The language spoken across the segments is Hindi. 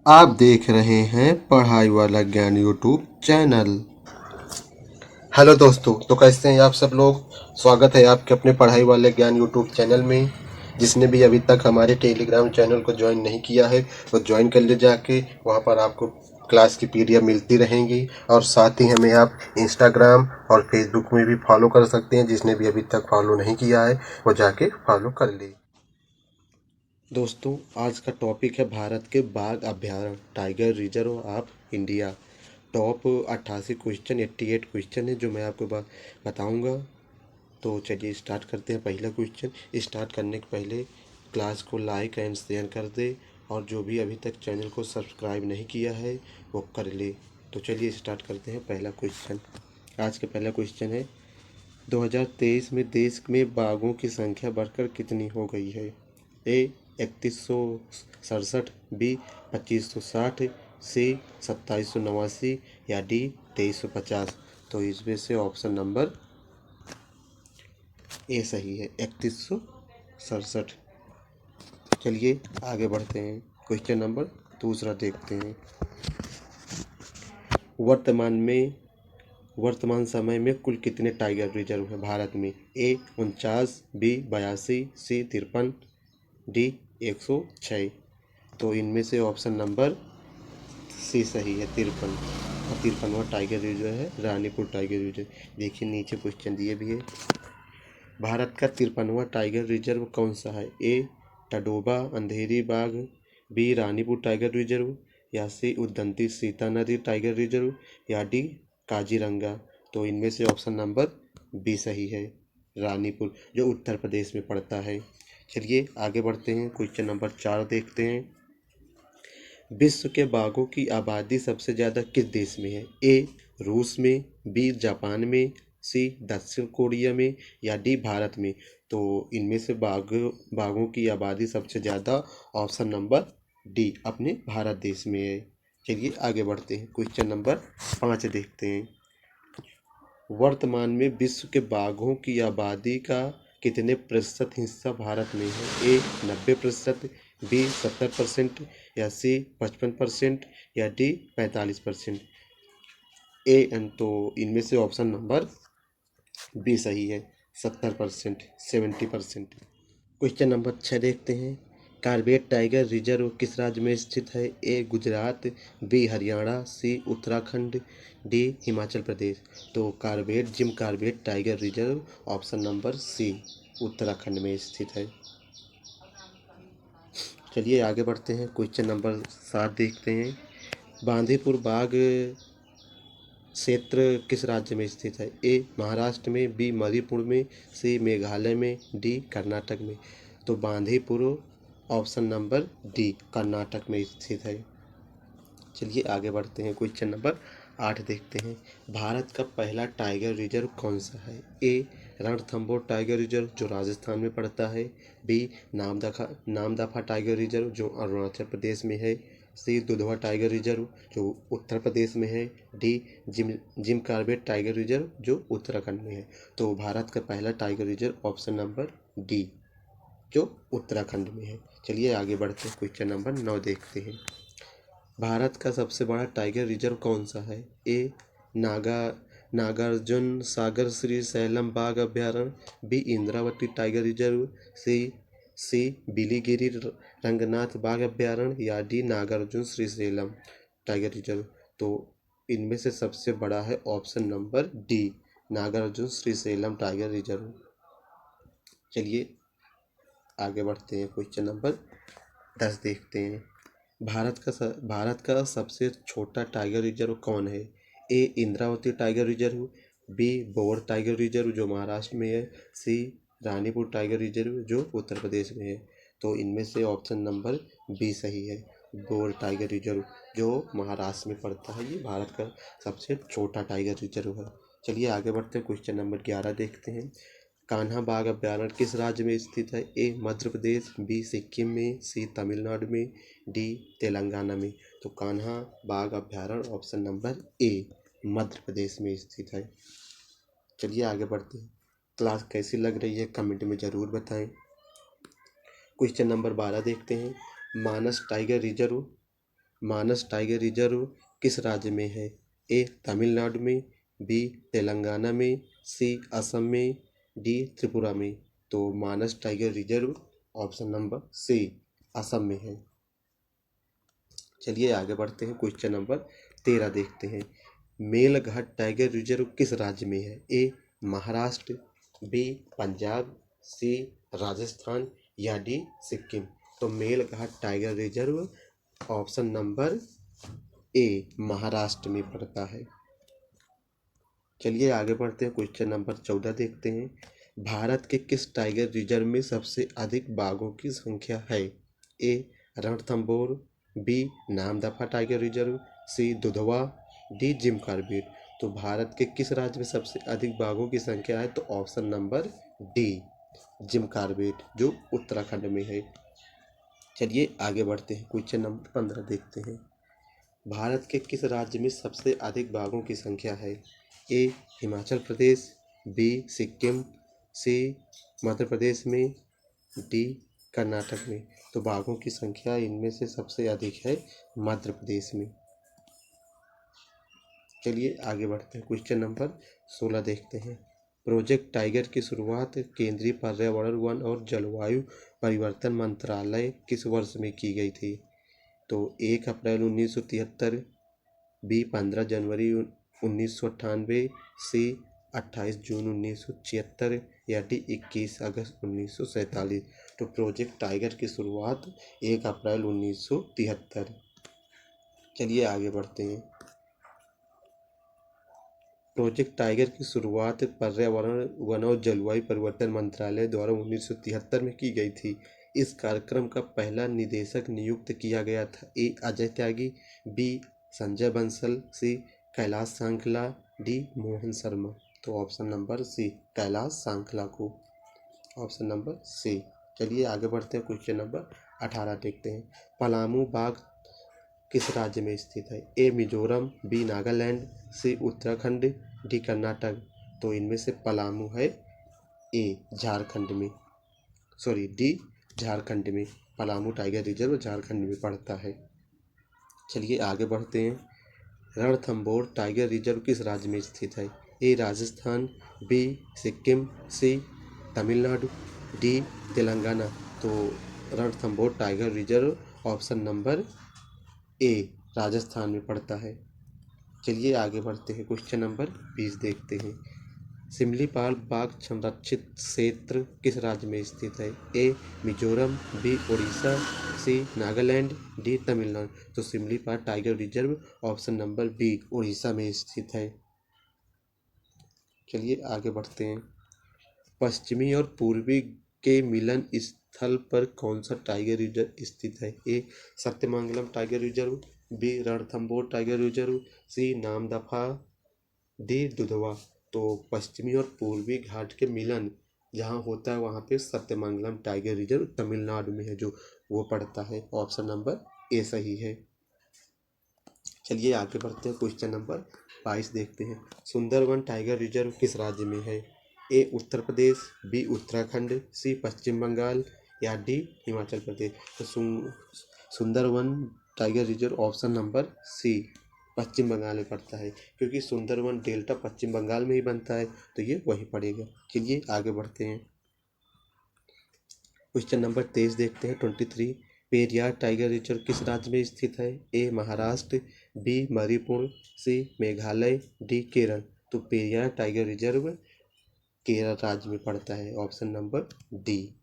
आप देख रहे हैं पढ़ाई वाला ज्ञान यूट्यूब चैनल। हेलो दोस्तों, तो कैसे हैं आप सब लोग। स्वागत है आपके अपने पढ़ाई वाले ज्ञान यूट्यूब चैनल में। जिसने भी अभी तक हमारे टेलीग्राम चैनल को ज्वाइन नहीं किया है वो ज्वाइन कर ले जाके। वहाँ पर आपको क्लास की पीडीएफ मिलती रहेंगी और साथ ही हमें आप इंस्टाग्राम और फेसबुक में भी फॉलो कर सकते हैं। जिसने भी अभी तक फॉलो नहीं किया है वो जाके फॉलो कर ले। दोस्तों, आज का टॉपिक है भारत के बाघ अभयारण्य tiger reserve of India. Top 88 question 88 question है जो मैं आपको बताऊंगा। तो चलिए स्टार्ट करते हैं। पहला क्वेश्चन स्टार्ट करने के पहले क्लास को लाइक एंड शेयर कर दे और जो भी अभी तक चैनल को सब्सक्राइब नहीं किया है वो कर ले। तो चलिए स्टार्ट करते हैं। पहला क्वेश्चन, आज का पहला क्वेश्चन है 2023 में देश में बाघों की संख्या बढ़कर कितनी हो गई है। ए 3167, बी 2560, सी 2789 या डी 2350। तो इसमें से ऑप्शन नंबर ए सही है, 3167। चलिए आगे बढ़ते हैं। क्वेश्चन नंबर दूसरा देखते हैं। वर्तमान समय में कुल कितने टाइगर रिजर्व हैं भारत में। ए 49, बी 82, सी 53, डी 106। तो इनमें से ऑप्शन नंबर सी सही है, 53। और 53वां टाइगर रिजर्व है रानीपुर टाइगर रिजर्व। देखिए नीचे क्वेश्चन दिए भी है। भारत का 53वां टाइगर रिजर्व कौन सा है। ए टडोबा अंधेरी बाघ, बी रानीपुर टाइगर रिजर्व, या सी उदंती सीता नदी टाइगर रिजर्व, या डी काजीरंगा। तो इनमें से ऑप्शन नंबर बी सही है, रानीपुर, जो उत्तर प्रदेश में पड़ता है। चलिए आगे बढ़ते हैं। क्वेश्चन नंबर 4 देखते हैं। विश्व के बाघों की आबादी सबसे ज़्यादा किस देश में है। ए रूस में, बी जापान में, सी दक्षिण कोरिया में, या डी भारत में। तो इनमें से बाघों की आबादी सबसे ज़्यादा ऑप्शन नंबर डी अपने भारत देश में है। चलिए आगे बढ़ते हैं। क्वेश्चन नंबर 5 देखते हैं। वर्तमान में विश्व के बाघों की आबादी का कितने प्रतिशत हिस्सा भारत में है। ए 90%, बी 70%, या सी 55%, या डी 45%। तो इनमें से ऑप्शन नंबर बी सही है, 70%, 70%। क्वेश्चन नंबर 6 देखते हैं। कॉर्बेट टाइगर रिजर्व किस राज्य में स्थित है। A Gujarat, B Haryana, C Uttarakhand, D Himachal Pradesh. तो Jim Corbett tiger reserve option number C Uttarakhand में स्थित है। चलिए आगे बढ़ते हैं। क्वेश्चन नंबर 7 देखते हैं। बांदीपुर बाघ क्षेत्र किस राज्य में स्थित है। ए महाराष्ट्र में, बी मणिपुर में, सी मेघालय में, डी कर्नाटक में। तो Bandipur option number D Karnataka में स्थित है। चलिए आगे बढ़ते हैं। क्वेश्चन नंबर 8 देखते हैं। भारत का पहला टाइगर रिजर्व कौन सा है। ए रणथंभौर टाइगर रिजर्व जो राजस्थान में पड़ता है, बी नामदफा टाइगर रिजर्व जो अरुणाचल प्रदेश में है, सी दुधवा टाइगर रिजर्व जो उत्तर प्रदेश में है, D Jim Corbett tiger reserve जो उत्तराखंड में है। तो भारत का पहला tiger reserve option number D जो उत्तराखंड में है। चलिए आगे बढ़ते हैं। क्वेश्चन नंबर 9 देखते हैं। भारत का सबसे बड़ा टाइगर रिजर्व कौन सा है। ए नागा नागार्जुन सागर श्री सैलम बाघ अभ्यारण्य, B Indravati tiger reserve, C Biligiri Ranganatha बाघ अभ्यारण्य, या D Nagarjuna Shri slam tiger reserve. तो इनमें से सबसे बड़ा है option number D Nagarjuna Shri slam tiger reserve. चलिए आगे बढ़ते हैं। क्वेश्चन नंबर 10 देखते हैं। भारत का सबसे छोटा टाइगर रिजर्व कौन है। A Indravati tiger reserve, B Bor tiger reserve जो महाराष्ट्र में है, सी रानीपुर टाइगर रिजर्व जो उत्तर प्रदेश में है। तो इनमें से ऑप्शन नंबर बी सही है, बोर टाइगर रिजर्व जो महाराष्ट्र में पड़ता है। ये भारत का सबसे छोटा टाइगर रिजर्व है। चलिए आगे बढ़ते हैं। क्वेश्चन नंबर 11 देखते हैं। कान्हा बाघ अभ्यारण्य किस राज्य में स्थित है। ए मध्य प्रदेश, बी सिक्किम में, सी तमिलनाडु में, डी तेलंगाना में। तो कान्हा बाघ अभ्यारण्य ऑप्शन नंबर ए मध्य प्रदेश में स्थित है। चलिए आगे बढ़ते हैं। क्लास कैसी लग रही है कमेंट में ज़रूर बताएं। क्वेश्चन नंबर 12 देखते हैं। मानस टाइगर रिजर्व मानस टाइगर रिजर्व किस राज्य में है? ए तमिलनाडु में, बी तेलंगाना में, सी असम में, डी त्रिपुरा में। तो Manas tiger reserve option number C Assam में है। चलिए आगे बढ़ते हैं, क्वेश्चन नंबर 13 देखते हैं। मेलघाट टाइगर रिजर्व किस राज्य में है? ए महाराष्ट्र, बी पंजाब, सी राजस्थान या डी सिक्किम। तो Melghat tiger reserve option number ए महाराष्ट्र में पड़ता है। चलिए आगे बढ़ते हैं, क्वेश्चन नंबर 14 देखते हैं। भारत के किस टाइगर रिजर्व में सबसे अधिक बाघों की संख्या है? A Ranthambore, B Namdapha tiger reserve, C Dudhwa, D Jim Corbett. तो भारत के किस राज्य में सबसे अधिक बाघों की संख्या है? तो option number D Jim Corbett, जो उत्तराखंड में है। चलिए आगे बढ़ते हैं, क्वेश्चन नंबर 15 देखते हैं। भारत के किस राज्य में सबसे अधिक बाघों की संख्या है? ए हिमाचल प्रदेश, बी सिक्किम, सी मध्य प्रदेश में, डी कर्नाटक में। तो बाघों की संख्या इनमें से सबसे अधिक है मध्य प्रदेश में। चलिए आगे बढ़ते हैं, क्वेश्चन नंबर 16 देखते हैं। प्रोजेक्ट टाइगर की शुरुआत केंद्रीय पर्यावरण, वन और जलवायु परिवर्तन मंत्रालय किस वर्ष में की गई थी? तो 1 अप्रैल 1973, बी 15 जनवरी 1998, सी 28 जून 1976 या डी 21 अगस्त 1947। तो प्रोजेक्ट टाइगर की शुरुआत 1 अप्रैल 1973। चलिए आगे बढ़ते हैं। प्रोजेक्ट टाइगर की शुरुआत पर्यावरण, वन और जलवायु परिवर्तन मंत्रालय द्वारा 1973 में की गई थी। इस कार्यक्रम का पहला निदेशक नियुक्त किया गया था। A Ajay Tyagi, B Sanjay Bansal, C Kailash Sankhala, D Mohan Sharma. तो option number C Kailash Sankhala को, ऑप्शन नंबर सी। चलिए आगे बढ़ते हैं, क्वेश्चन नंबर 18 देखते हैं। पलामू बाघ किस राज्य में स्थित है? A Mizoram, B Nagaland, C Uttarakhand, D Karnataka. तो इनमें से पलामू है ए झारखंड में, सॉरी डी झारखंड में। पलामू टाइगर रिजर्व झारखंड में पड़ता है। चलिए आगे बढ़ते हैं। रणथंभौर टाइगर रिजर्व किस राज्य में स्थित है? A Rajasthan, B Sikkim, C Tamil Nadu, D Telangana. तो Ranthambore tiger reserve option number ए राजस्थान में पड़ता है। चलिए आगे बढ़ते हैं, क्वेश्चन नंबर 20 देखते हैं। सिमलीपाल बाघ संरक्षित क्षेत्र किस राज्य में स्थित है? A Mizoram, B Orissa, C Nagaland, D Tamil Nadu. तो Simlipal tiger reserve option number B Orissa में स्थित है। चलिए आगे बढ़ते हैं। पश्चिमी और पूर्वी के मिलन स्थल पर कौन सा टाइगर रिजर्व स्थित है? A Sathyamangalam tiger reserve, B Ranthambore tiger reserve, C Namdapha, D Dudhwa. तो पश्चिमी और पूर्वी घाट के मिलन जहाँ होता है वहाँ पे सत्यमंगलम टाइगर रिजर्व तमिलनाडु में है, जो वो पड़ता है। ऑप्शन नंबर ए सही है। चलिए आगे बढ़ते हैं, क्वेश्चन नंबर 22 देखते हैं। सुंदरवन टाइगर रिजर्व किस राज्य में है? A Uttar Pradesh, B Uttarakhand, C Paschim Bangal या डी हिमाचल प्रदेश। तो Sundarban tiger reserve option number C Paschim Bangal में पड़ता है, क्योंकि सुंदरवन डेल्टा पश्चिम बंगाल में ही बनता है, तो ये वही पड़ेगा। चलिए आगे बढ़ते हैं, क्वेश्चन नंबर 23 देखते हैं, 23। पेरियार टाइगर रिजर्व किस राज्य में स्थित है? ए महाराष्ट्र, बी मणिपुर, सी मेघालय, डी केरल। तो पेरियार टाइगर रिजर्व केरल राज्य में पड़ता है, ऑप्शन नंबर डी।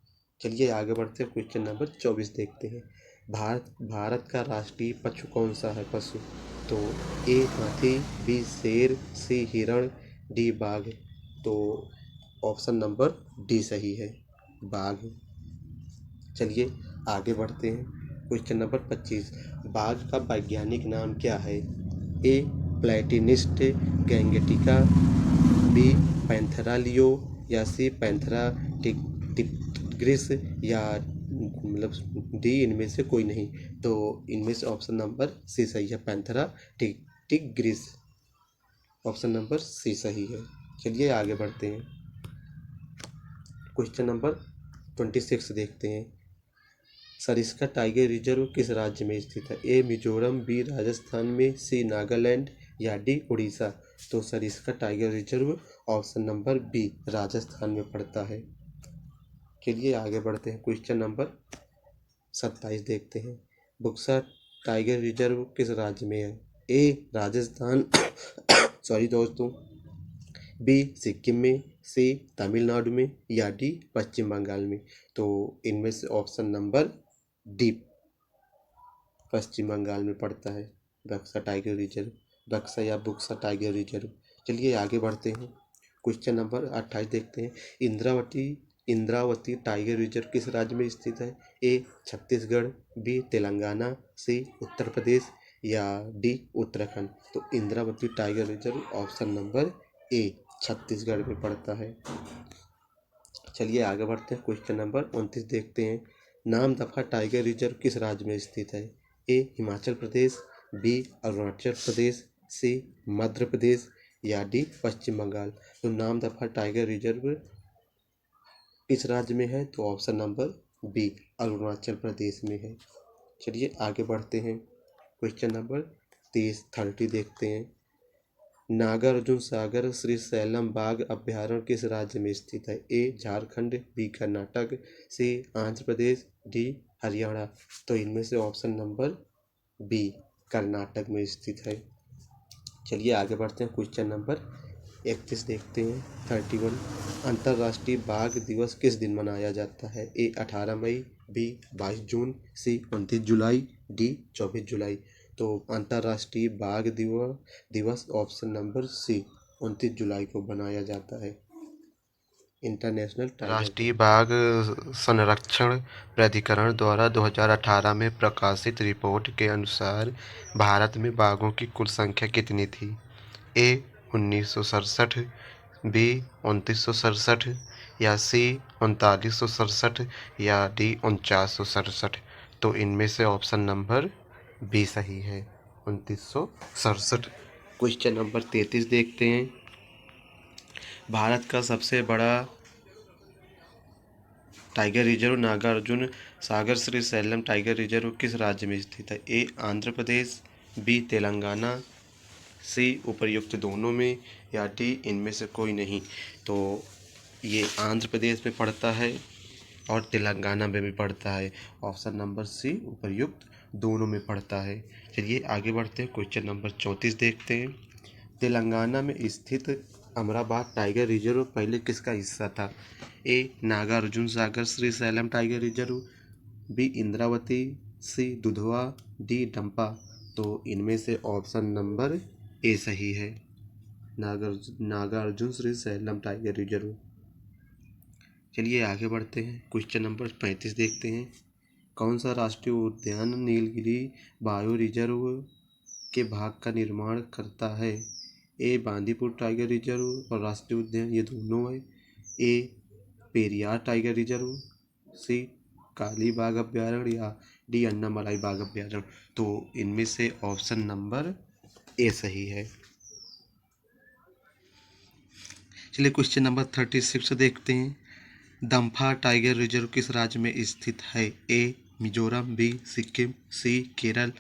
चलिए आगे बढ़ते हैं, क्वेश्चन नंबर 24 देखते हैं। भारत का राष्ट्रीय पशु कौन सा है पशु? तो ए हाथी, बी शेर, सी हिरण, डी बाघ। तो ऑप्शन नंबर डी सही है, बाघ। चलिए आगे बढ़ते हैं, क्वेश्चन नंबर 25। बाघ का वैज्ञानिक नाम क्या है? ए प्लेटिनिस्ट गैंगेटिका, बी पैंथेरा लियो या सी पैंथेरा टिग्रिस या मतलब डी इनमें से कोई नहीं। तो इनमें से ऑप्शन नंबर सी सही है, Panthera tigris. Option number C सही है। चलिए आगे बढ़ते हैं, क्वेश्चन नंबर 26 देखते हैं। सरिस्का टाइगर रिजर्व किस राज्य में स्थित है? ए मिजोरम, बी राजस्थान में, सी नागालैंड या डी उड़ीसा। तो Sariska tiger reserve option number B Rajasthan में पड़ता है। चलिए आगे बढ़ते हैं, क्वेश्चन नंबर 27 देखते हैं। बुक्सा टाइगर रिजर्व किस राज्य में है? ए राजस्थान सॉरी दोस्तों, बी सिक्किम में, सी तमिलनाडु में या डी पश्चिम बंगाल में। तो इनमें से option number D Paschim Bangal में पड़ता है बक्सा टाइगर रिजर्व, बक्सा या बुक्सा टाइगर रिजर्व। चलिए आगे बढ़ते हैं, क्वेश्चन नंबर 28 देखते हैं। इंद्रावती टाइगर रिजर्व किस राज्य में स्थित है? ए छत्तीसगढ़, बी तेलंगाना, सी उत्तर प्रदेश या डी उत्तराखंड। तो Indravati tiger reserve option number ए छत्तीसगढ़ में पड़ता है। चलिए आगे बढ़ते हैं, क्वेश्चन नंबर 29 देखते हैं। नाम दफा टाइगर रिजर्व किस राज्य में स्थित है? ए हिमाचल प्रदेश, बी अरुणाचल प्रदेश, सी मध्य प्रदेश या डी पश्चिम बंगाल। तो नाम दफा टाइगर रिजर्व किस राज्य में है? तो option number B Arunachal Pradesh में है। चलिए आगे बढ़ते हैं, क्वेश्चन नंबर 30 देखते हैं। नागार्जुन सागर श्री सैलम बाघ अभ्यारण्य किस राज्य में स्थित है? ए झारखंड, बी कर्नाटक, सी आंध्र प्रदेश, डी हरियाणा। तो इनमें से ऑप्शन नंबर बी कर्नाटक में स्थित है। चलिए आगे बढ़ते हैं, क्वेश्चन नंबर 31 देखते हैं। 31 अंतर्राष्ट्रीय बाघ दिवस किस दिन मनाया जाता है? ए 18 मई, बी 22 जून, सी 29 जुलाई, डी 24 जुलाई। तो अंतर्राष्ट्रीय बाघ दिवस ऑप्शन नंबर सी 29 जुलाई को मनाया जाता है। इंटरनेशनल राष्ट्रीय बाघ संरक्षण प्राधिकरण द्वारा 2018 में प्रकाशित रिपोर्ट के अनुसार भारत में बाघों की कुल संख्या कितनी थी? ए 1967, बी 2967 या सी 3967 या डी 4967। तो इनमें से ऑप्शन नंबर बी सही है, 2967। क्वेश्चन नंबर 33 देखते हैं। भारत का सबसे बड़ा tiger reserve Nagarjuna Sagar Shri slam tiger reserve किस राज्य में स्थित है? ए आंध्र प्रदेश, बी तेलंगाना, सी उपर्युक्त दोनों में या डी इनमें से कोई नहीं। तो ये आंध्र प्रदेश में पड़ता है और तेलंगाना में भी पड़ता है। ऑप्शन नंबर सी उपर्युक्त दोनों में पड़ता है। चलिए आगे बढ़ते हैं, क्वेश्चन नंबर 34 देखते हैं। तेलंगाना में स्थित अमराबाद टाइगर रिजर्व पहले किसका हिस्सा था? A Nagarjuna Sagar Shri slam tiger reserve, B Indravati, C Dudhwa, D Dampa. तो इनमें से ऑप्शन नंबर ए सही है, Nagarjuna Shri slam tiger reserve. चलिए आगे बढ़ते हैं, क्वेश्चन नंबर 35 देखते हैं। कौन सा राष्ट्रीय उद्यान नीलगिरी बायो रिजर्व के भाग का निर्माण करता है? ए बांदीपुर टाइगर रिजर्व और राष्ट्रीय उद्यान ये दोनों है, ए पेरियार टाइगर रिजर्व, सी काली बाघ अभ्यारण्य या डी अन्नामलाई बाघ अभ्यारण्य। तो इनमें से ऑप्शन नंबर ए सही है। चलिए क्वेश्चन नंबर 36 देखते हैं। दम्फा टाइगर रिजर्व किस राज्य में स्थित है? A Mizoram, B Sikkim, C Kerala,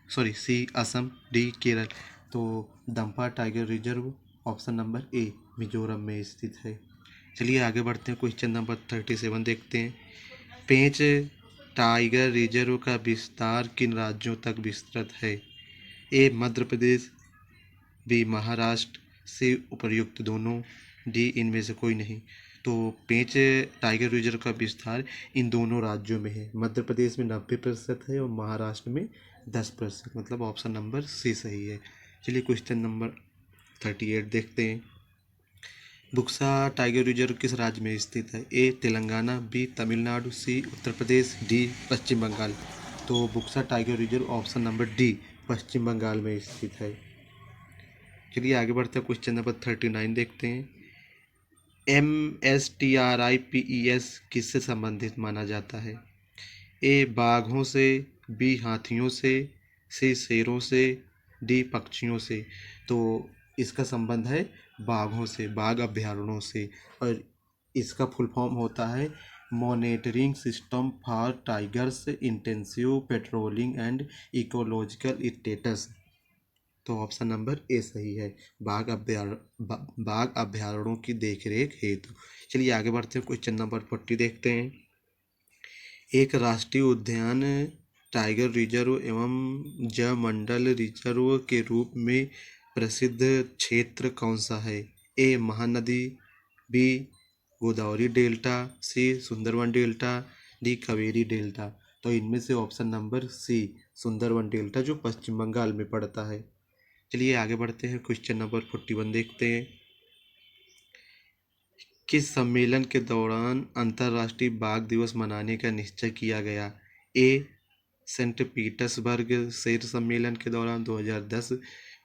C Assam, D Kerala. तो Dampa tiger reserve option number A Mizoram में स्थित है। चलिए आगे बढ़ते हैं, क्वेश्चन नंबर 37 देखते हैं। पेंच टाइगर रिजर्व का विस्तार किन राज्यों तक विस्तृत है? ए मध्य प्रदेश, बी महाराष्ट्र, सी उपर्युक्त दोनों, डी इनमें से कोई नहीं। तो पेंच टाइगर रिजर्व का विस्तार इन दोनों राज्यों में है, मध्य प्रदेश में 90% है और महाराष्ट्र में 10%, मतलब ऑप्शन नंबर सी सही है। चलिए क्वेश्चन नंबर 38 देखते हैं। बुक्सा टाइगर रिजर्व किस राज्य में स्थित है? A Telangana, B Tamil Nadu, C Uttar Pradesh, D Paschim Bangal. तो Buxa tiger reserve option number D Paschim Bangal में स्थित है। चलिए आगे बढ़ते हैं, क्वेश्चन नंबर 39 देखते हैं। MSTRIPES किससे संबंधित माना जाता है? ए बाघों से, बी हाथियों से, सी शेरों से, डी पक्षियों से। तो इसका संबंध है बाघों से, बाघ अभ्यारण्यों से, और इसका फुल फॉर्म होता है monitoring system for tigers intensive patrolling and ecological status. तो ऑप्शन नंबर ए सही है, बाघ अभ्यारण्यों की देखरेख हेतु। चलिए आगे बढ़ते हैं, क्वेश्चन नंबर 40 देखते हैं। एक राष्ट्रीय उद्यान टाइगर रिजर्व एवं जलमंडल रिजर्व के रूप में प्रसिद्ध क्षेत्र कौन सा है? A Mahanadi, B Godavari delta, C Sundarban delta, D Kaveri delta. तो इनमें से option number C Sundarban delta जो पश्चिम बंगाल में पड़ता है। चलिए आगे बढ़ते हैं, क्वेश्चन नंबर 41 देखते हैं। किस सम्मेलन के दौरान अंतर्राष्ट्रीय बाघ दिवस मनाने का निश्चय किया गया? ए सेंट पीटर्सबर्ग शेर सम्मेलन के दौरान 2010,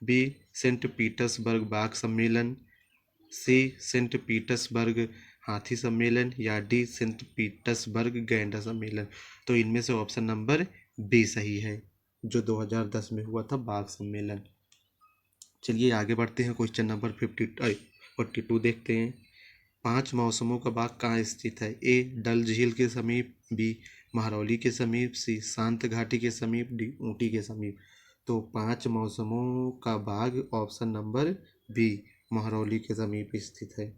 बी सेंट पीटर्सबर्ग बाघ सम्मेलन, सी सेंट पीटर्सबर्ग हाथी सम्मेलन, या डी सेंट पीटर्सबर्ग गैंडा सम्मेलन। तो इनमें से ऑप्शन नंबर बी सही है, जो 2010 में हुआ था बाघ सम्मेलन। चलिए आगे बढ़ते हैं, क्वेश्चन नंबर 42 देखते हैं। 5 मौसमों का बाग कहाँ स्थित है? ए डल झील के समीप, बी महरौली के समीप, सी शांत घाटी के समीप, डी ऊटी के समीप। तो 5 मौसमों का बाग ऑप्शन नंबर बी महरौली के समीप स्थित है।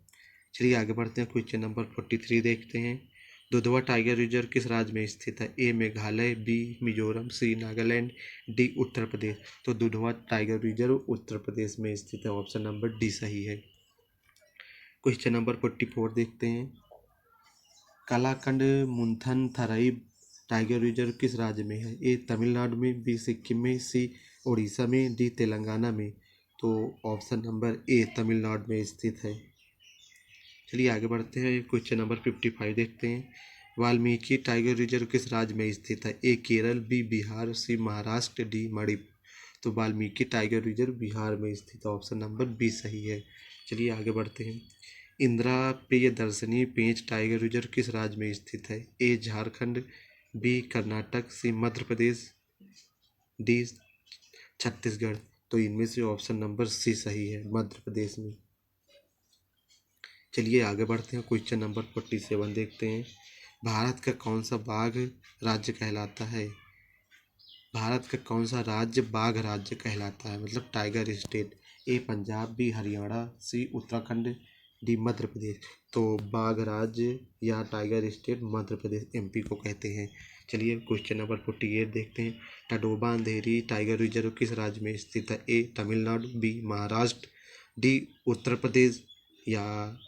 चलिए आगे बढ़ते हैं, क्वेश्चन नंबर 43 देखते हैं। दुधवा टाइगर रिजर्व किस राज्य में स्थित है? ए Meghalaya, B Mizoram, C Nagaland, D Uttar Pradesh. तो दुधवा टाइगर रिजर्व उत्तर प्रदेश में स्थित है, ऑप्शन नंबर डी सही है। क्वेश्चन नंबर 44 देखते हैं। कालाकंड मुंथन थराई टाइगर रिजर्व किस राज्य में है? ए तमिलनाडु में, बी सिक्किम में, सी उड़ीसा में, डी तेलंगाना में। तो ऑप्शन नंबर ए तमिलनाडु में स्थित है। चलिए आगे बढ़ते हैं, क्वेश्चन नंबर 55 देखते हैं। वाल्मीकि टाइगर रिजर्व किस राज्य में स्थित है? A Kerala, B Bihar, C Maharashtra, D Manipur. तो वाल्मीकि टाइगर रिजर्व बिहार में स्थित है, ऑप्शन नंबर बी सही है। चलिए आगे बढ़ते हैं। इंदिरा प्रियदर्शनी पेंच टाइगर रिजर्व किस राज्य में स्थित है? ए झारखंड, बी कर्नाटक, सी मध्य प्रदेश, डी छत्तीसगढ़। तो इनमें से ऑप्शन नंबर सी सही है, मध्य प्रदेश में। चलिए आगे बढ़ते हैं, क्वेश्चन नंबर 47 देखते हैं। भारत का कौन सा बाघ राज्य कहलाता है? भारत का कौन सा राज्य बाघ राज्य कहलाता है, मतलब टाइगर स्टेट? ए Punjab, B Haryana, C Uttarakhand, D Madhya Pradesh. तो बाघ राज्य या tiger state Madhya Pradesh MP को कहते हैं। चलिए क्वेश्चन नंबर 48 देखते हैं। टडोबा अंधेरी टाइगर रिजर्व किस राज्य में स्थित है? ए तमिलनाडु, बी महाराष्ट्र, डी उत्तर प्रदेश, या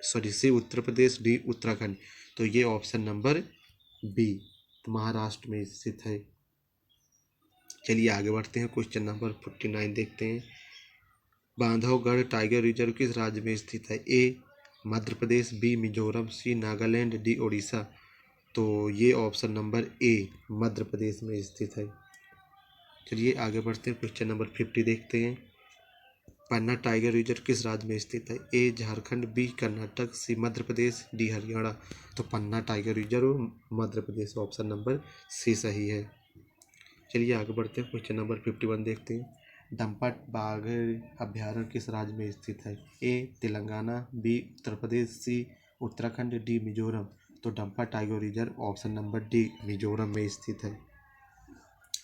सी उत्तर प्रदेश, डी उत्तराखंड। तो ये ऑप्शन नंबर बी महाराष्ट्र में स्थित है। चलिए आगे बढ़ते हैं, क्वेश्चन नंबर 49 देखते हैं। बांधवगढ़ टाइगर रिजर्व किस राज्य में स्थित है? ए Madhya Pradesh, B Mizoram, C Nagaland, D Orissa. तो ये ऑप्शन नंबर ए मध्य प्रदेश में स्थित है। चलिए आगे बढ़ते हैं, क्वेश्चन नंबर 50 देखते हैं। पन्ना टाइगर रिजर्व किस राज्य में स्थित है? ए झारखंड, बी कर्नाटक, सी मध्य प्रदेश, डी हरियाणा। तो पन्ना tiger reserve Madhya Pradesh, option number C सही है। चलिए आगे बढ़ते हैं, क्वेश्चन नंबर 51 देखते हैं। डंपा बाघ अभ्यारण्य किस राज्य में स्थित है? A Telangana, B Uttar Pradesh, C Uttarakhand, D Mizoram. तो Dampa tiger reserve option number D Mizoram में स्थित है।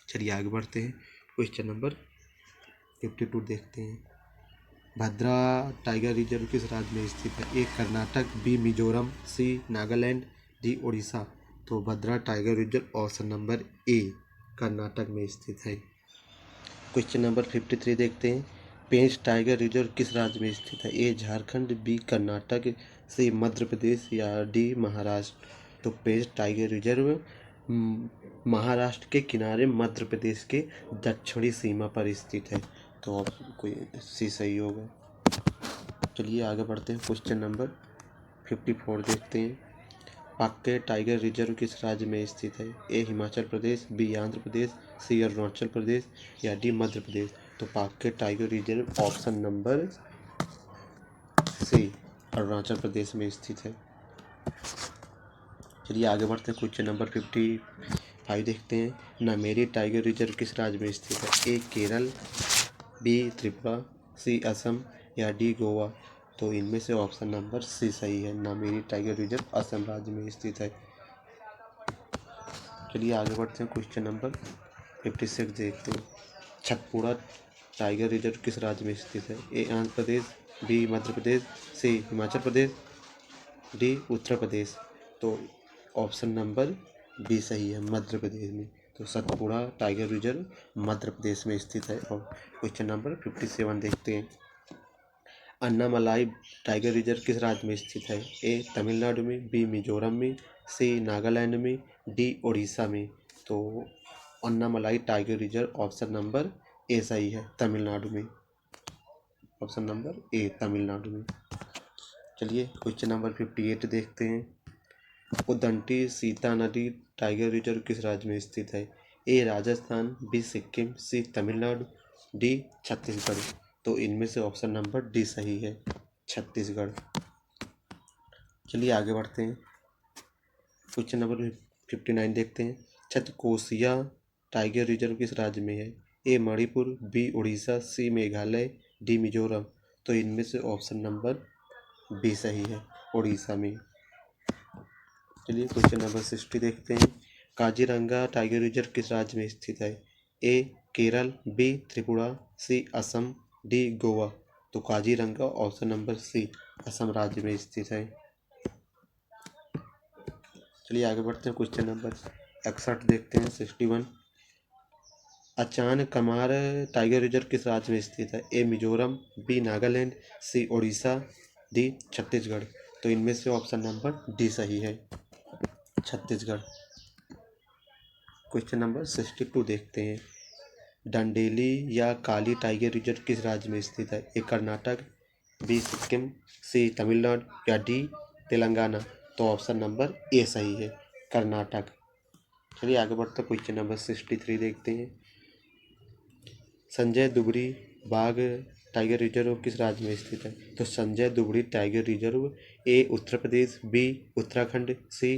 चलिए आगे बढ़ते हैं, क्वेश्चन नंबर 52 देखते हैं। भद्रा टाइगर रिजर्व किस राज्य में स्थित है? A Karnataka, B Mizoram, C Nagaland, D Orissa. तो Bhadra tiger reserve option number A Karnataka में स्थित है। क्वेश्चन नंबर 53 देखते हैं। पेंच टाइगर रिजर्व किस राज्य में स्थित है? ए झारखंड, बी कर्नाटक, सी मध्य प्रदेश, या डी महाराष्ट्र। तो पेंच टाइगर रिजर्व महाराष्ट्र के किनारे मध्य प्रदेश के दक्षिणी सीमा पर स्थित है। तो अब कोई सी सही होगा। चलिए आगे बढ़ते हैं, क्वेश्चन नंबर 54 देखते हैं। पाक्के टाइगर रिजर्व किस राज्य में स्थित है? A Himachal Pradesh, B Andhra Pradesh, C Arunachal Pradesh, या डी मध्य प्रदेश। तो Pakke tiger reserve option number C Arunachal Pradesh में स्थित है। चलिए आगे बढ़ते हैं, क्वेश्चन नंबर 55 देखते हैं। नामेरी टाइगर रिजर्व किस राज्य में स्थित है? A Kerala, B Tripura, C Assam, या डी गोवा। तो इनमें से ऑप्शन नंबर सी सही है। नामेरी टाइगर रिजर्व असम राज्य में स्थित है। चलिए आगे बढ़ते हैं। क्वेश्चन नंबर 56 देखते हैं। छतपुड़ा टाइगर रिजर्व किस राज्य में स्थित है? ए आंध्र प्रदेश, बी मध्य प्रदेश, सी हिमाचल प्रदेश, डी उत्तर प्रदेश। तो ऑप्शन नंबर बी सही है, मध्य प्रदेश में। तो सतपुड़ा टाइगर रिजर्व मध्य प्रदेश में स्थित है। और क्वेश्चन नंबर 57 देखते हैं। अन्नामलाई टाइगर रिजर्व किस राज्य में स्थित है? ए तमिलनाडु में, बी मिजोरम में, सी नागालैंड में, डी उड़ीसा में। तो Annamalai tiger reserve option number A सही है, तमिलनाडु में। ऑप्शन नंबर ए तमिलनाडु में। चलिए क्वेश्चन नंबर 58 देखते हैं। उदंती सीता नदी टाइगर रिजर्व किस राज्य में स्थित है? A Rajasthan, B Sikkim, C Tamil Nadu, D Chhattisgarh. तो इनमें से ऑप्शन नंबर डी सही है, छत्तीसगढ़। चलिए आगे बढ़ते हैं। क्वेश्चन नंबर 59 देखते हैं। छतकोसिया टाइगर रिजर्व किस राज्य में है? A Manipur, B Orissa, C Meghalaya, D Mizoram. तो इनमें से ऑप्शन नंबर बी सही है, उड़ीसा में। चलिए क्वेश्चन नंबर 60 देखते हैं। काजीरंगा टाइगर रिजर्व किस राज्य में स्थित है? A Kerala, B Tripura, C Assam, D Goa. तो Kaziranga option number C, Assam राज्य में स्थित है। चलिए आगे बढ़ते हैं। क्वेश्चन नंबर 61 देखते हैं। 61 अचान कमार टाइगर रिजर्व किस राज्य में स्थित है? A Mizoram, B Nagaland, C Orissa, D Chhattisgarh. तो इनमें से ऑप्शन नंबर डी सही है, छत्तीसगढ़। क्वेश्चन नंबर 62 देखते हैं। डंडेली या काली टाइगर रिजर्व किस राज्य में स्थित है? ए कर्नाटक, बी सिक्किम, सी तमिलनाडु या डी तेलंगाना। तो ऑप्शन नंबर ए सही है, कर्नाटक। चलिए आगे बढ़ते हैं। क्वेश्चन नंबर 63 देखते हैं। संजय दुबरी बाघ टाइगर रिजर्व किस राज्य में स्थित है? तो संजय दुबरी टाइगर रिजर्व ए Uttar Pradesh, B Uttarakhand, C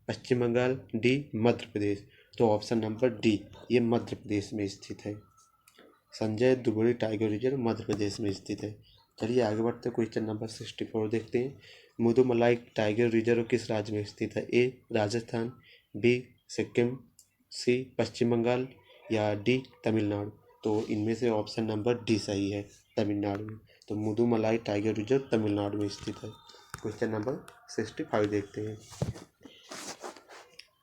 Paschim Bengal, D Madhya Pradesh. तो ऑप्शन नंबर डी, ये मध्य प्रदेश में स्थित है। संजय दुबरी टाइगर रिजर्व मध्य प्रदेश में स्थित है। चलिए आगे बढ़ते हैं। क्वेश्चन नंबर 64 देखते हैं। मुदुमलाई टाइगर रिजर्व किस राज्य में स्थित है? ए राजस्थान, बी सिक्किम, सी पश्चिम बंगाल या डी तमिलनाडु। तो इनमें से ऑप्शन नंबर डी सही है, तमिलनाडु में। तो मुदुमलाई टाइगर रिजर्व तमिलनाडु में स्थित है। क्वेश्चन नंबर 65 देखते हैं।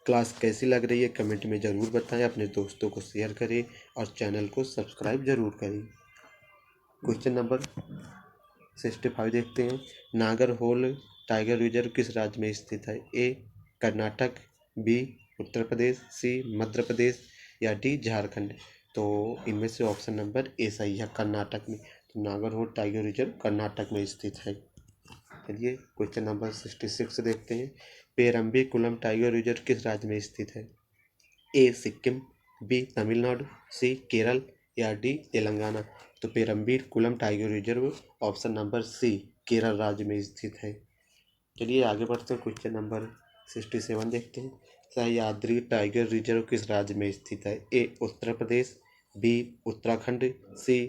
क्लास कैसी लग रही है कमेंट में ज़रूर बताएं, अपने दोस्तों को शेयर करें और चैनल को सब्सक्राइब ज़रूर करें। क्वेश्चन नंबर 65 देखते हैं। नागरहोल टाइगर रिजर्व किस राज्य में स्थित है? ए कर्नाटक, बी उत्तर प्रदेश, सी मध्य प्रदेश या डी झारखंड। तो इनमें से ऑप्शन नंबर ए सही है, कर्नाटक में। तो नागरहोल टाइगर रिजर्व कर्नाटक में स्थित है। चलिए क्वेश्चन नंबर 66 देखते हैं। पेरम्बीकुलम टाइगर रिजर्व किस राज्य में स्थित है? A Sikkim, B Tamil Nadu, C Kerala या डी तेलंगाना। तो Parambikulam tiger reserve option number C, Kerala राज्य में स्थित है। चलिए आगे बढ़ते हैं। क्वेश्चन नंबर 67 देखते हैं। सह्याद्री टाइगर रिजर्व किस राज्य में स्थित है? A Uttar Pradesh, B Uttarakhand, C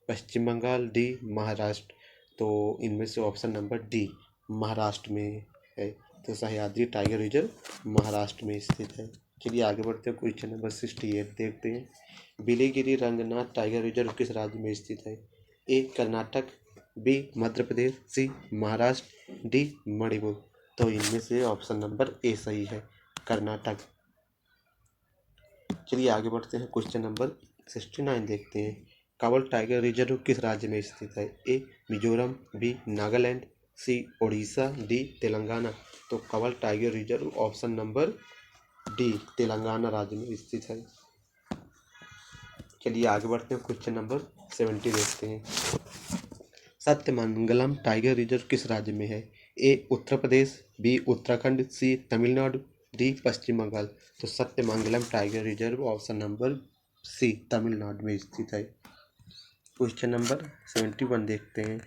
Paschim Bengal, D Maharashtra. तो इनमें से ऑप्शन नंबर डी, महाराष्ट्र में है। तो सह्याद्री टाइगर रिजर्व महाराष्ट्र में स्थित है। चलिए आगे बढ़ते हैं। क्वेश्चन नंबर 68 देखते हैं। बिलीगिरी रंगनाथ टाइगर रिजर्व किस राज्य में स्थित है? A Karnataka, B Madhya Pradesh, C Maharashtra, D Manipur. तो इनमें से ऑप्शन नंबर ए सही है, कर्नाटक। चलिए आगे बढ़ते हैं। क्वेश्चन नंबर 69 देखते हैं। कावल टाइगर रिजर्व किस राज्य में स्थित है? A Mizoram, B Nagaland, C Orissa, D Telangana. तो Kawal tiger reserve option number D, Telangana राज्य में स्थित है। चलिए आगे बढ़ते हैं। क्वेश्चन नंबर 70 देखते हैं। सत्यमंगलम टाइगर रिजर्व किस राज्य में है? A Uttar Pradesh, B Uttarakhand, C Tamil Nadu, D Paschim Bangal. तो Sathyamangalam tiger reserve option number C, Tamil Nadu में स्थित है। क्वेश्चन नंबर 71 देखते हैं।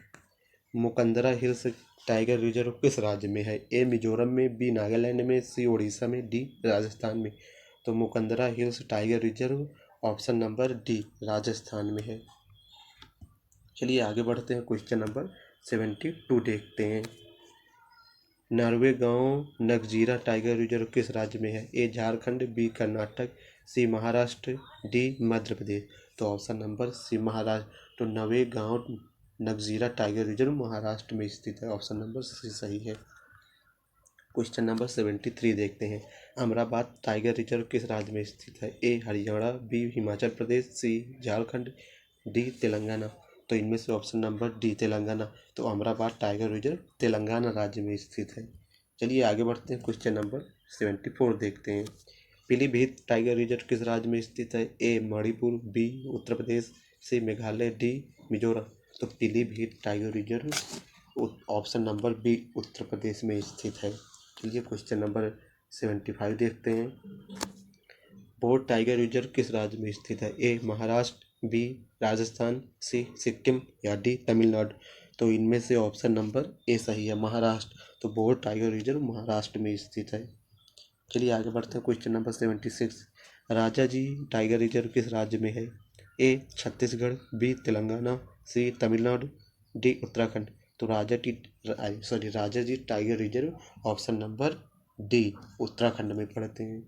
मुकंदरा हिल्स टाइगर रिजर्व किस राज्य में है? ए मिजोरम में, बी नागालैंड में, सी उड़ीसा में, डी राजस्थान में। तो Mukundra hills tiger reserve option number D, Rajasthan में है। चलिए आगे बढ़ते हैं। क्वेश्चन नंबर 72 देखते हैं। नरवे गांव नगजीरा टाइगर रिजर्व किस राज्य में है? ए झारखंड, बी कर्नाटक, सी महाराष्ट्र, डी मध्य प्रदेश। तो ऑप्शन नंबर सी महाराष्ट्र। तो नवे गांव नगजीरा टाइगर रिजर्व महाराष्ट्र में स्थित है। ऑप्शन नंबर सी सही है। क्वेश्चन नंबर 73 देखते हैं। अमराबाद टाइगर रिजर्व किस राज्य में स्थित है? ए हरियाणा, बी हिमाचल प्रदेश, सी झारखंड, डी तेलंगाना। तो इनमें से ऑप्शन नंबर डी तेलंगाना। तो अमराबाद टाइगर रिजर्व तेलंगाना राज्य में स्थित है। चलिए आगे बढ़ते हैं। क्वेश्चन नंबर 74 देखते हैं। पीलीभीत टाइगर रिजर्व किस राज्य में स्थित है? A Manipur, B Uttar Pradesh, C Meghalaya, D Mizoram. तो Pilibhit tiger reserve option number B Uttar Pradesh में स्थित है। चलिए क्वेश्चन नंबर 75 देखते हैं। बोर टाइगर रिजर्व किस राज्य में स्थित है? ए महाराष्ट्र, बी राजस्थान, सी सिक्किम या डी तमिलनाडु। तो इनमें से ऑप्शन नंबर ए सही है, महाराष्ट्र। तो बोर टाइगर रिजर्व महाराष्ट्र में स्थित है। चलिए आगे बढ़ते हैं। Question number 76। Rajaji tiger reserve किस राज्य में है? A Chhattisgarh, B Telangana, C Tamil Nadu, D Uttarakhand. तो Rajaji tiger reserve option number D Uttarakhand में पड़ते हैं।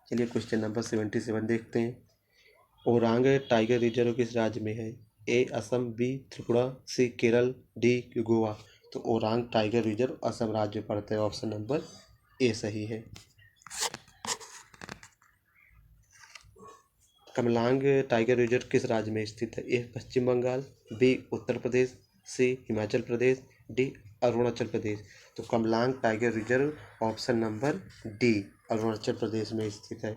चलिए क्वेश्चन नंबर 77 देखते हैं। ओरांग टाइगर रिजर्व किस राज्य में है? ए असम, बी त्रिपुरा, सी केरल, डी गोवा। तो ओरांग टाइगर रिजर्व असम राज्य में पड़ता है। ऑप्शन नंबर ए सही है। कमलांग टाइगर रिजर्व किस राज्य में स्थित है? A Paschim Bangal, B Uttar Pradesh, C Himachal Pradesh, D Arunachal Pradesh. तो Kamlang tiger reserve option number D Arunachal Pradesh में स्थित है।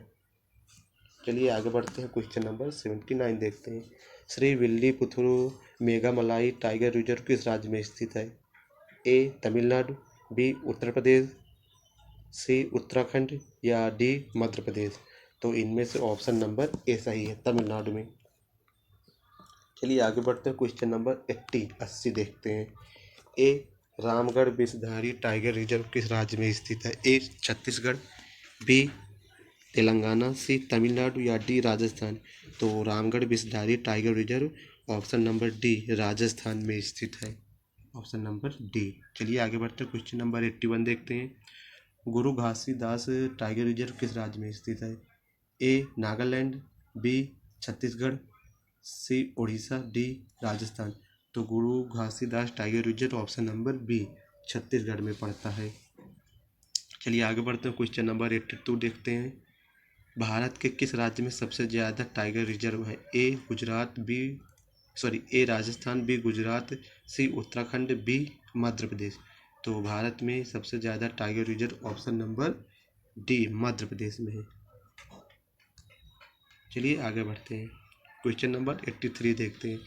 चलिए आगे बढ़ते हैं। क्वेश्चन नंबर 79 देखते हैं। श्री विल्लीपुथुरु मेघामलाई टाइगर रिजर्व किस राज्य में स्थित है? ए तमिलनाडु, बी उत्तर प्रदेश, सी उत्तराखंड या डी मध्य प्रदेश। तो इनमें से ऑप्शन नंबर ए सही है, तमिलनाडु में। चलिए आगे बढ़ते हैं। क्वेश्चन नंबर 80 देखते हैं। ए रामगढ़ विषधारी टाइगर रिजर्व किस राज्य में स्थित है? A Chhattisgarh, B Telangana, C Tamil Nadu या डी राजस्थान। तो Ramgarh Vishdhari tiger reserve option number D Rajasthan में स्थित है। Option number D. चलिए आगे बढ़ते हैं। क्वेश्चन नंबर 81 देखते हैं। गुरु घासीदास टाइगर रिजर्व किस राज्य में स्थित है? A Nagaland, B Chhattisgarh, C Orissa, D Rajasthan. तो Guru Ghasidas tiger reserve option number B Chhattisgarh में पड़ता है। चलिए आगे बढ़ते हैं। क्वेश्चन नंबर 82 देखते हैं। भारत के किस राज्य में सबसे ज़्यादा टाइगर रिजर्व है? A Rajasthan, B Gujarat, C Uttarakhand, B Madhya Pradesh. तो भारत में सबसे ज़्यादा tiger reserve option number D Madhya Pradesh में है। चलिए आगे बढ़ते हैं। क्वेश्चन नंबर 83 देखते हैं।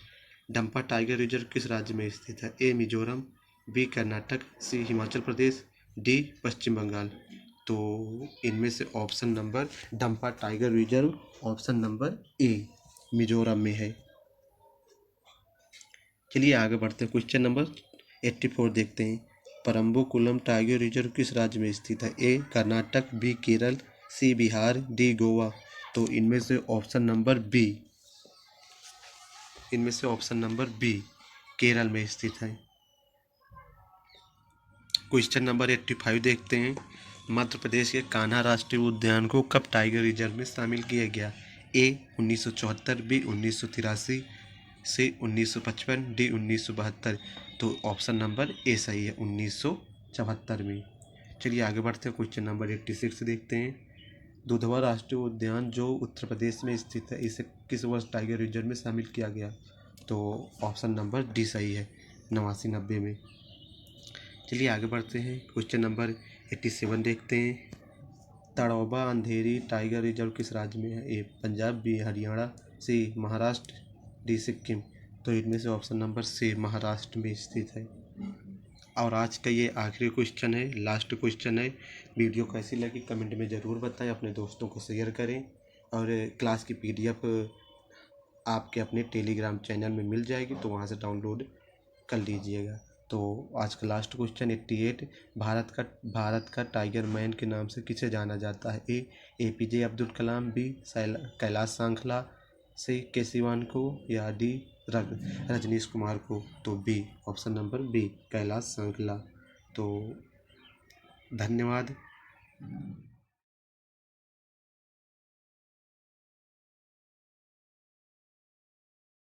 डंपा टाइगर रिजर्व किस राज्य में स्थित है? A Mizoram, B Karnataka, C Himachal Pradesh, D Paschim Bangal. तो इनमें से option number Dampa tiger reserve option number A Mizoram में है। चलिए आगे बढ़ते हैं। क्वेश्चन नंबर 84 देखते हैं। परम्बुकुलम टाइगर रिजर्व किस राज्य में स्थित है? A Karnataka, B Kerala, C Bihar, D Goa. तो इनमें से ऑप्शन नंबर बी केरल में स्थित है। क्वेश्चन नंबर 85 देखते हैं। मध्य प्रदेश के कान्हा राष्ट्रीय उद्यान को कब टाइगर रिजर्व में शामिल किया गया? ए 1974, बी 1983, सी 1955, डी 1972। तो ऑप्शन नंबर ए सही है, 1974 में। चलिए आगे बढ़ते हैं। क्वेश्चन नंबर 86 देखते हैं। दुधवा राष्ट्रीय उद्यान जो उत्तर प्रदेश में स्थित है, इसे किस वर्ष टाइगर रिजर्व में शामिल किया गया? तो ऑप्शन नंबर डी सही है, 89-90 में। चलिए आगे बढ़ते हैं। क्वेश्चन नंबर 87 देखते हैं। तड़ौबा अंधेरी टाइगर रिजर्व किस राज्य में है? ए पंजाब, बी हरियाणा, सी महाराष्ट्र, डी सिक्किम। तो इनमें से ऑप्शन नंबर सी महाराष्ट्र में स्थित है। और आज का ये आखिरी क्वेश्चन है, लास्ट क्वेश्चन है। वीडियो कैसी लगी कमेंट में ज़रूर बताएं, अपने दोस्तों को शेयर करें। और क्लास की PDF आपके अपने टेलीग्राम चैनल में मिल जाएगी, तो वहाँ से डाउनलोड कर लीजिएगा। तो आज का लास्ट क्वेश्चन 88। भारत का टाइगर मैन के नाम से किसे जाना जाता है? A APJ Abdul Kalam, B Kailash Sankhala, C केसीवान को या डी रजनीश कुमार को? तो B, option number B, Kailash Sankhala. तो धन्यवाद।